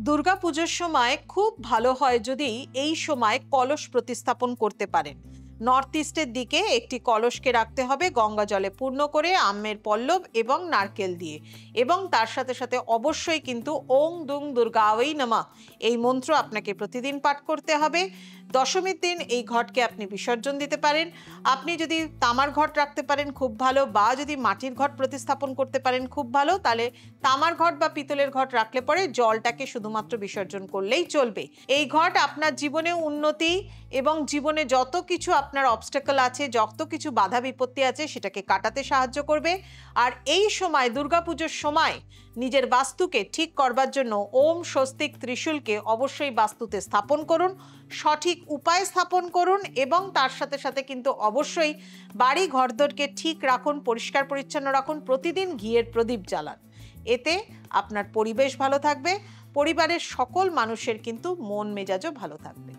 দুর্গাপুজোর সময় খুব ভালো হয় যদি এই সময় কলস প্রতিস্থাপন করতে পারেন। নর্থ ইস্টের দিকে একটি কলসকে রাখতে হবে গঙ্গা জলে পূর্ণ করে, আমের পল্লব এবং নারকেল দিয়ে, এবং তার সাথে সাথে অবশ্যই কিন্তু ওং দুং দুর্গাওই নমঃ এই মন্ত্র আপনাকে প্রতিদিন পাঠ করতে হবে। দশমীর দিন এই ঘটকে আপনি বিসর্জন দিতে পারেন। আপনি যদি তামার ঘট রাখতে পারেন খুব ভালো, বা যদি মাটির ঘট প্রতিস্থাপন করতে পারেন খুব ভালো, তাহলে তামার ঘট বা পিতলের ঘট রাখলে পরে জলটাকে শুধুমাত্র বিসর্জন করলেই চলবে। এই ঘট আপনার জীবনে উন্নতি এবং জীবনে যত কিছু আপনার অবস্টাকল আছে, যত কিছু বাধা বিপত্তি আছে, সেটাকে কাটাতে সাহায্য করবে। আর এই সময় দুর্গাপুজোর সময় নিজের বাস্তুকে ঠিক করবার জন্য ওম স্বস্তিক ত্রিশূলকে অবশ্যই বাস্তুতে স্থাপন করুন, সঠিক উপায়ে স্থাপন করুন, এবং তার সাথে সাথে কিন্তু অবশ্যই বাড়ি ঘরদোরকে ঠিক রাখুন, পরিষ্কার পরিচ্ছন্ন রাখুন, প্রতিদিন ঘিয়ের প্রদীপ জ্বালান। এতে আপনার পরিবেশ ভালো থাকবে, পরিবারের সকল মানুষের কিন্তু মন মেজাজও ভালো থাকবে।